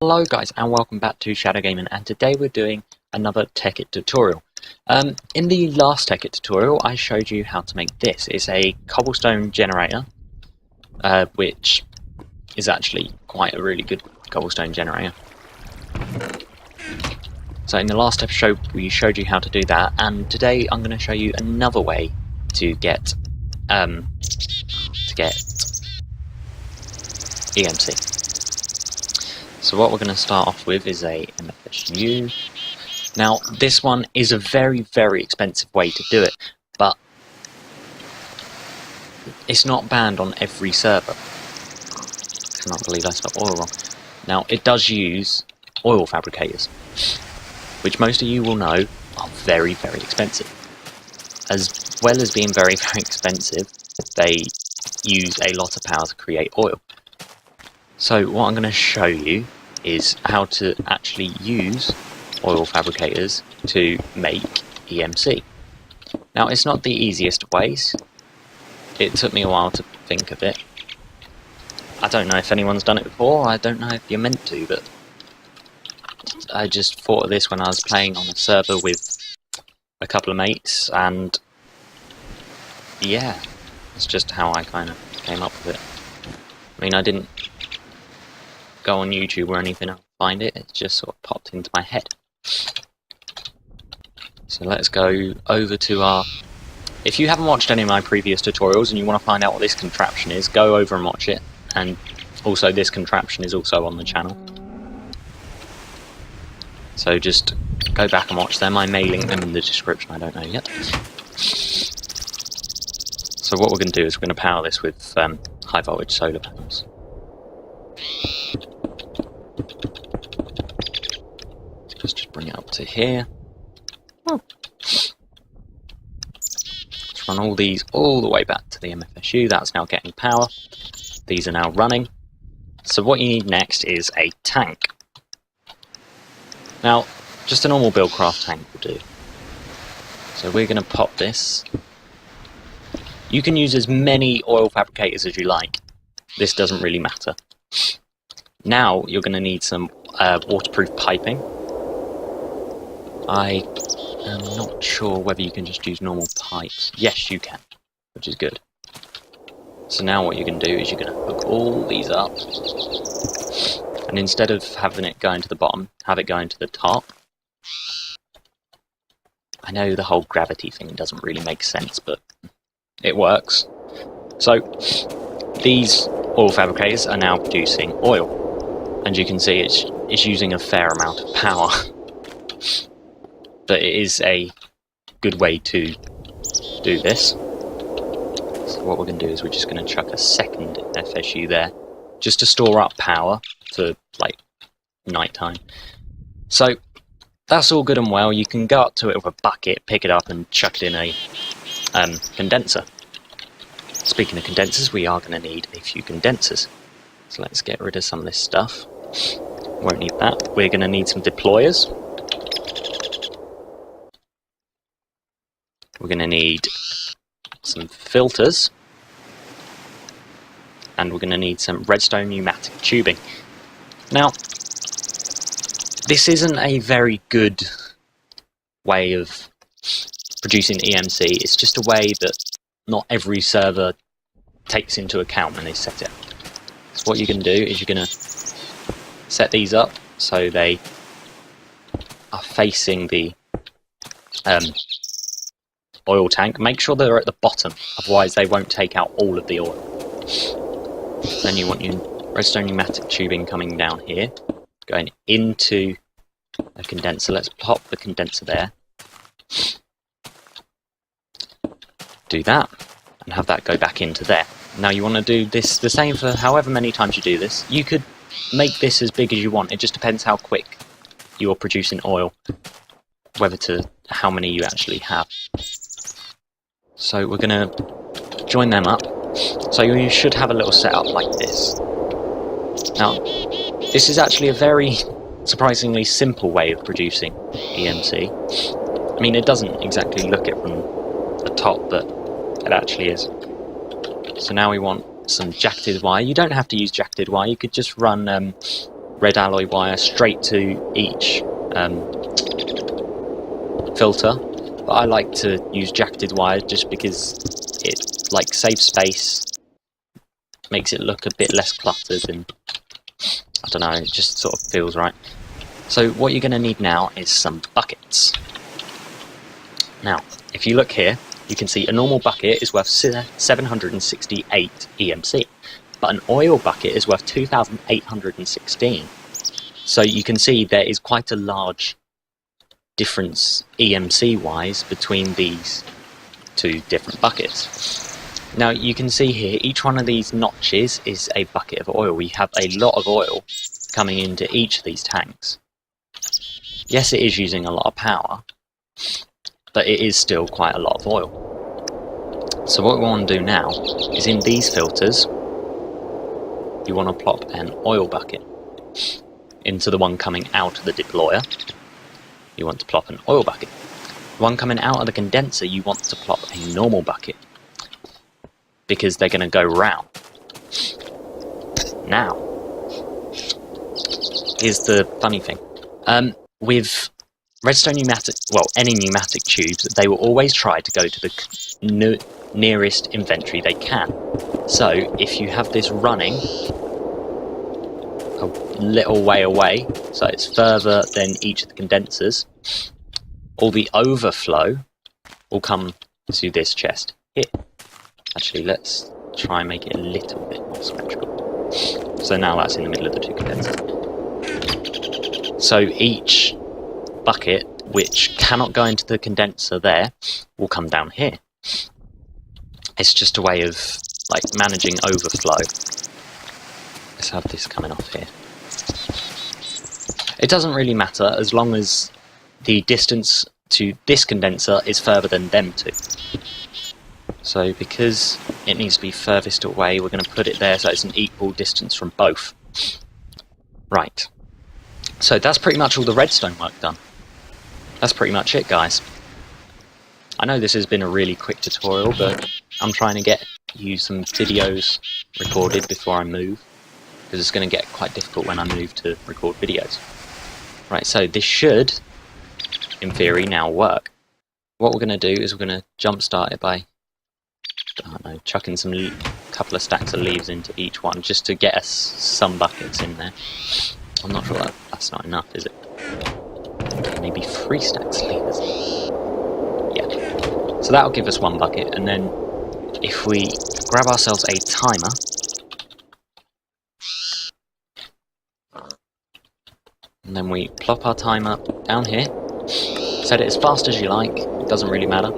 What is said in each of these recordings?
Hello guys and welcome back to Shadow Gaming, and today we're doing another Tekkit tutorial. In the last Tekkit tutorial I showed you how to make this. It's a cobblestone generator, which is actually quite a really good cobblestone generator. So in the last episode we showed you how to do that, and today I'm going to show you another way to get EMC. So what we're going to start off with is a MFSU. Now this one is a very, very expensive way to do it, but it's not banned on every server. I cannot believe I spelled oil wrong. Now it does use oil fabricators, which most of you will know are very, very expensive. As well as being very, very expensive, they use a lot of power to create oil. So what I'm going to show you is how to actually use oil fabricators to make EMC. Now it's not the easiest ways. It took me a while to think of it. I don't know if anyone's done it before, I don't know if you're meant to, but I just thought of this when I was playing on a server with a couple of mates, and yeah, it's just how I kind of came up with it. I mean, I didn't go on YouTube or anything and find it, it just sort of popped into my head. So let's go over to our... If you haven't watched any of my previous tutorials and you want to find out what this contraption is, go over and watch it. And also this contraption is also on the channel. So just go back and watch them. I may link them in the description, I don't know yet. So what we're going to do is we're going to power this with high voltage solar panels. Let's just bring it up to here. Let's run all these all the way back to the MFSU. That's now getting power. These are now running. So what you need next is a tank. Now, just a normal Buildcraft tank will do. So we're going to pop this. You can use as many oil fabricators as you like. This doesn't really matter. Now you're going to need some waterproof piping. I am not sure whether you can just use normal pipes. Yes, you can, which is good. So now what you're going to do is you're going to hook all these up, and instead of having it going to the bottom, have it going to the top. I know the whole gravity thing doesn't really make sense, but it works. So these oil fabricators are now producing oil, and you can see it's using a fair amount of power. But it is a good way to do this. So what we're going to do is we're just going to chuck a second FSU there, just to store up power for like nighttime. So that's all good and well. You can go up to it with a bucket, pick it up and chuck it in a condenser. Speaking of condensers, we are going to need a few condensers. So let's get rid of some of this stuff. Won't need that. We're going to need some deployers. We're going to need some filters, and we're going to need some redstone pneumatic tubing. Now, this isn't a very good way of producing EMC, it's just a way that not every server takes into account when they set it up. So what you're going to do is you're going to set these up so they are facing the oil tank. Make sure they're at the bottom, otherwise they won't take out all of the oil. Then you want your redstone pneumatic tubing coming down here, going into a condenser. Let's pop the condenser there. Do that, and have that go back into there. Now you want to do this the same for however many times you do this. You could make this as big as you want, it just depends how quick you're producing oil, whether to how many you actually have. So we're going to join them up. So you should have a little setup like this. Now, this is actually a very surprisingly simple way of producing EMC. I mean, it doesn't exactly look it from the top, but it actually is. So now we want some jacketed wire. You don't have to use jacketed wire, you could just run red alloy wire straight to each filter, but I like to use jacketed wire just because it like saves space, makes it look a bit less cluttered, and I don't know, it just sort of feels right. So what you're going to need now is some buckets. Now, if you look here, you can see a normal bucket is worth 768 EMC, but an oil bucket is worth 2,816. So you can see there is quite a large difference EMC-wise between these two different buckets. Now you can see here, each one of these notches is a bucket of oil. We have a lot of oil coming into each of these tanks. Yes, it is using a lot of power, but it is still quite a lot of oil. So what we want to do now is in these filters, you want to plop an oil bucket. Into the one coming out of the deployer, you want to plop an oil bucket. The one coming out of the condenser, you want to plop a normal bucket, because they're going to go round. Now, here's the funny thing. With redstone pneumatic, well, any pneumatic tubes, they will always try to go to the nearest inventory they can. So, if you have this running a little way away, so it's further than each of the condensers, all the overflow will come to this chest here. Actually, let's try and make it a little bit more symmetrical. So now that's in the middle of the two condensers. So each bucket which cannot go into the condenser there will come down here. It's just a way of like managing overflow. Let's have this coming off here. It doesn't really matter as long as the distance to this condenser is further than them two. So because it needs to be furthest away, we're going to put it there so it's an equal distance from both. Right. So that's pretty much all the redstone work done. That's pretty much it, guys. I know this has been a really quick tutorial, but I'm trying to get you some videos recorded before I move, because it's going to get quite difficult when I move to record videos. Right, so this should, in theory, now work. What we're going to do is we're going to jumpstart it by, I don't know, chucking some couple of stacks of leaves into each one, just to get us some buckets in there. I'm not sure that's not enough, is it? Maybe 3 stacks of leaves. Yeah. So that'll give us 1 bucket, and then if we grab ourselves a timer, and then we plop our timer down here, set it as fast as you like, it doesn't really matter.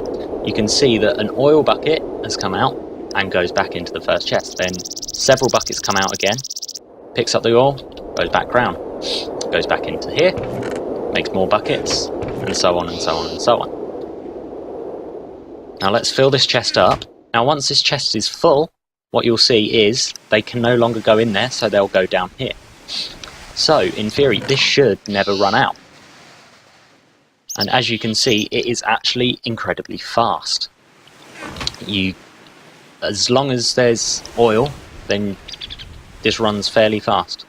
You can see that an oil bucket has come out and goes back into the first chest. Then several buckets come out again, picks up the oil, goes back round, goes back into here, makes more buckets, and so on and so on and so on. Now let's fill this chest up. Now once this chest is full, what you'll see is they can no longer go in there, so they'll go down here. So in theory, this should never run out. And as you can see, it is actually incredibly fast. As long as there's oil, then this runs fairly fast.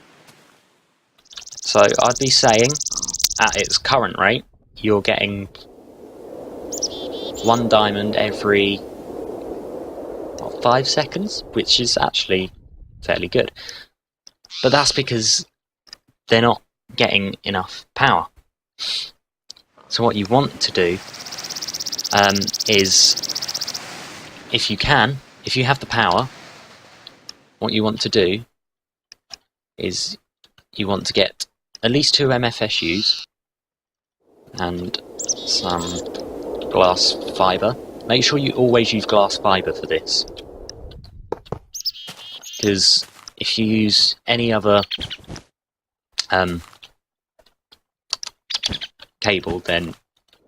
So I'd be saying, at its current rate, you're getting 1 diamond every 5 seconds, which is actually fairly good. But that's because they're not getting enough power. So what you want to do is, if you have the power, what you want to do is you want to get at least 2 MFSUs and some glass fibre. Make sure you always use glass fibre for this, because if you use any other cable, then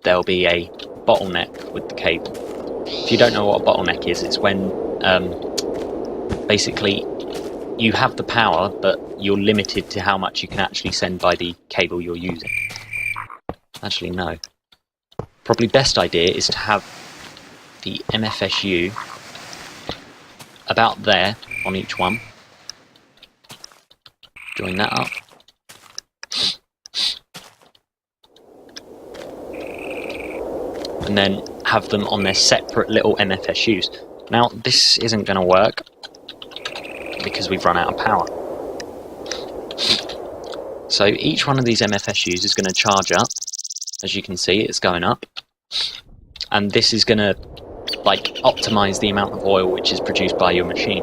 there'll be a bottleneck with the cable. If you don't know what a bottleneck is, it's when basically you have the power, but you're limited to how much you can actually send by the cable you're using. Actually, no. Probably best idea is to have the MFSU about there on each one. Join that up. and then have them on their separate little MFSUs. Now, this isn't going to work because we've run out of power. So each one of these MFSUs is going to charge up. As you can see, it's going up. And this is going to optimize the amount of oil which is produced by your machine.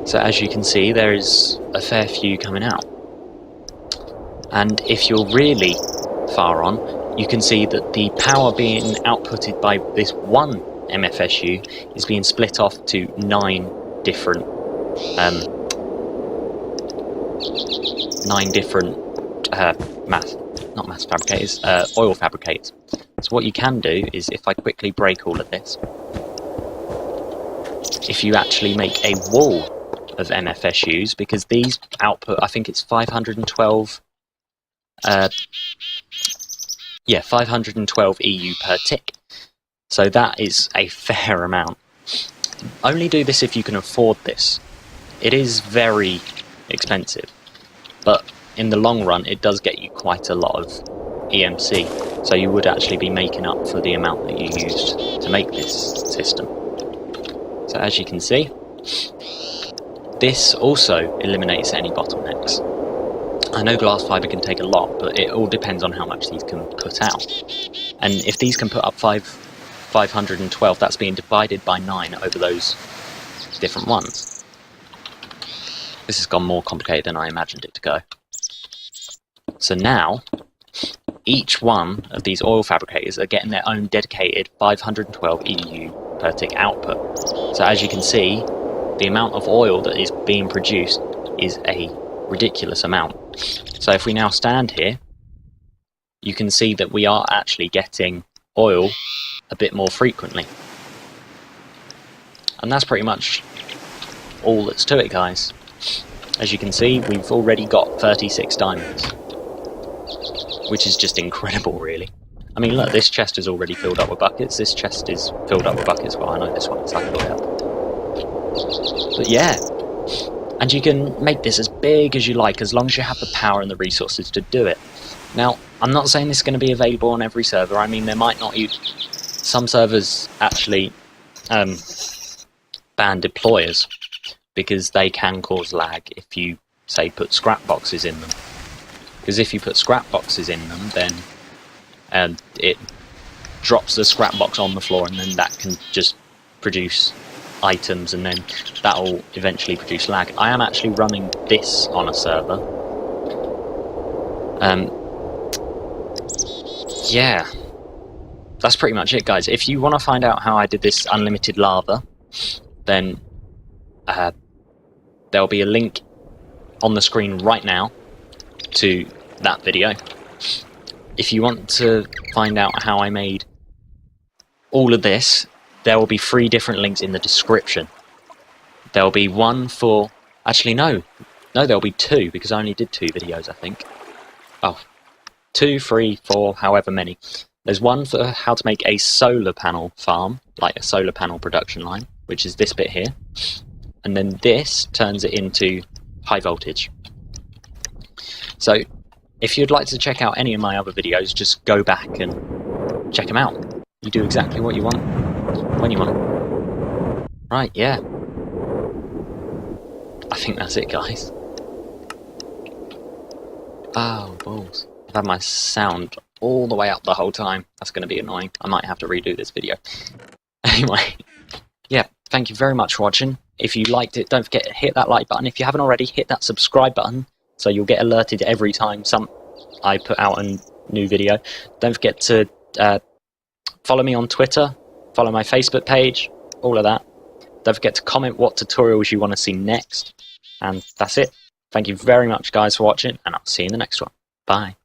So as you can see, there is a fair few coming out. And if you're really far on, you can see that the power being outputted by this one MFSU is being split off to 9 different oil fabricators. So what you can do is, if I quickly break all of this, if you actually make a wall of MFSUs, because these output, I think it's 512 512 EU per tick. So that is a fair amount. Only do this if you can afford this. It is very expensive, but in the long run it does get you quite a lot of EMC, so you would actually be making up for the amount that you used to make this system. So as you can see, this also eliminates any bottlenecks. I know glass fibre can take a lot, but it all depends on how much these can put out. And if these can put up 512, that's being divided by 9 over those different ones. This has gone more complicated than I imagined it to go. So now, each one of these oil fabricators are getting their own dedicated 512 EU per tick output. So as you can see, the amount of oil that is being produced is a ridiculous amount. So if we now stand here, you can see that we are actually getting oil a bit more frequently. And that's pretty much all that's to it, guys. As you can see, we've already got 36 diamonds, which is just incredible, really. I mean, look, this chest is already filled up with buckets. This chest is filled up with buckets. Well, I know this one is like way up. But yeah, and you can make this as big as you like, as long as you have the power and the resources to do it. Now, I'm not saying this is going to be available on every server. I mean, there might not be. Some servers actually ban deployers because they can cause lag if you, say, put scrap boxes in them. Because if you put scrap boxes in them, then it drops the scrap box on the floor, and then that can just produce items, and then that will eventually produce lag. I am actually running this on a server. Yeah, that's pretty much it, guys. If you want to find out how I did this unlimited lava, then there'll be a link on the screen right now to that video. If you want to find out how I made all of this, there will be 3 different links in the description. There'll be one for... Actually, no, there'll be 2, because I only did 2 videos, I think. Oh, 2, 3, 4, however many. There's one for how to make a solar panel farm, like a solar panel production line, which is this bit here. And then this turns it into high voltage. So, if you'd like to check out any of my other videos, just go back and check them out. You do exactly what you want, when you want. Right, yeah. I think that's it, guys. Oh, balls. I've had my sound all the way up the whole time. That's going to be annoying. I might have to redo this video. Anyway, yeah, thank you very much for watching. If you liked it, don't forget to hit that like button. If you haven't already, hit that subscribe button, so you'll get alerted every time I put out a new video. Don't forget to follow me on Twitter, follow my Facebook page, all of that. Don't forget to comment what tutorials you want to see next. And that's it. Thank you very much, guys, for watching, and I'll see you in the next one. Bye.